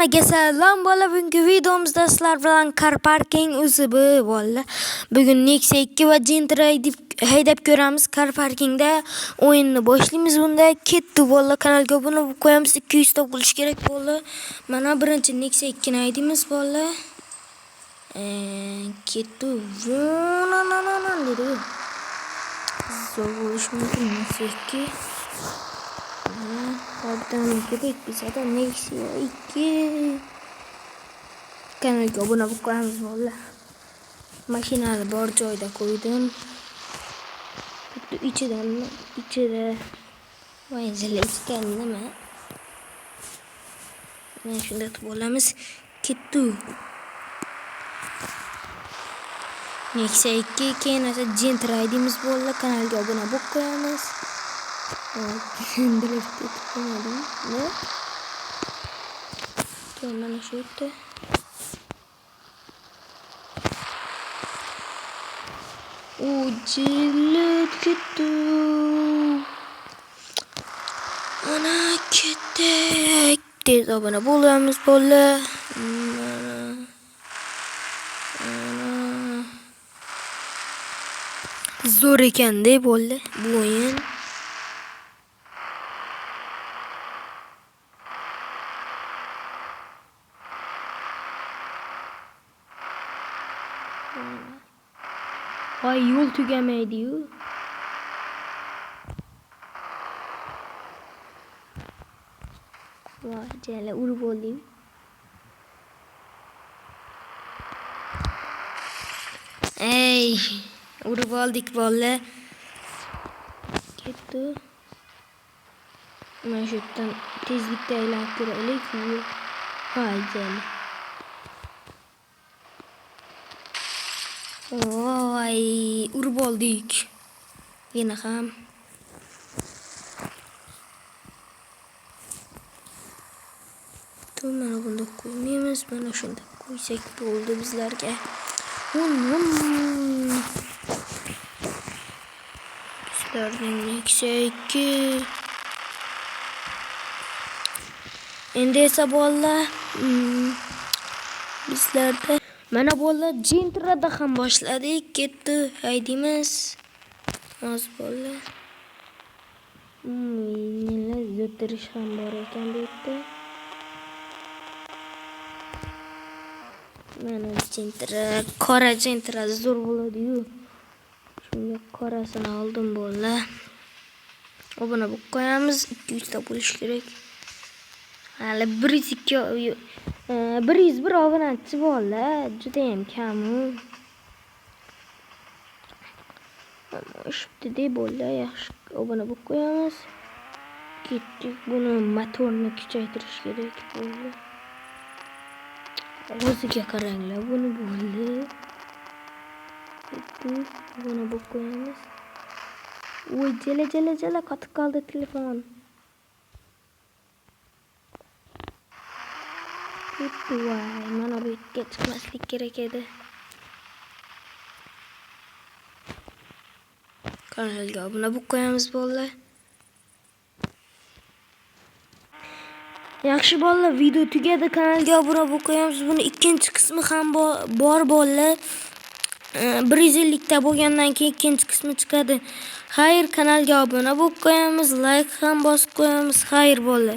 Assalom bola, bugungi videomizda sizlar bilan car parking usubi bola. Bugun Nexia 2 va Gentra haydab ko'ramiz. Car parkingda o'yinni boshlaymiz. Bunda ketdi bola. Kanalga obuna bo'lib qo'yamiz. 200 ta bo'lish kerak bola. Mana birinchi Nexia 2 ni haydaymiz bola. Ketdi. Dedi. Zo'r bo'lishi mumkin Nexia 2. Oradan gidip bize de Nexia 2 kanalga obuna bo'lib qo'yamiz bola. Mashinani bor joyda qo'ydim. Bitta ichida manzil ichgan nima? Mana shunda bo'lamiz. Ketdi. Nexia 2 keyin esa Gentra haydaymiz bola. Kanalga obuna bo'lib qo'yamiz. Drift etdim. Ne? Mana shu yerda. Jilet ketdi. Ana ketdik. Tez obuna bo'lamiz bola. Zo'r ekan-da bola bu o'yin. Ay yo'l tugamaydi-yu. Voy, jala urib oldik. Ey, urib oldik bola. Ketdi. Mana shu yerdan tezlikda aylanib ko'raylik. Voy, jala. Voy, urib oldik. Yana ham. Mana bunda qo'ymaymiz, mana shunda qo'ysak bo'ldi bizlarga. Bizlarning Nexia 2. Endi esa bolalar bizlarda mana bolalar Gentrada ham boshladik. Ketdi, haydaymiz. Oz bola. Nima zo'tirish ham bor ekan bu yerda. Mana Gentra, qora Gentra zo'r bo'ladi-yu. Shunga qorasini oldim bola. Obuna bo'lib qo'yamiz. 200 ta bo'lish kerak. Hali 101 obunachi bola. Juda ham kam. Shubdi bola, yaxshi obuna bo'lib qo'yamiz. Ketdik. Buni motorni kuchaytirish kerak bola. O'ziga qaranglar, buni bo'ldi. Buni bo'lib qo'yamiz. Voy, jala qotib qoldi telefon. Voy, mana bu yerga chiqmaslik kerak edi. Kanalga obuna bo'lib qo'yamiz bola. Yaxshi bola, video tugadi. Kanalga obuna bo'lib qo'yamiz. Buni ikkinchi qismi ham bor bola. 150 ta bo'lgandan keyin ikkinchi qismi chiqadi. Xayr, kanalga obuna bo'lib qo'yamiz, like ham bosib qo'yamiz. Xayr bola.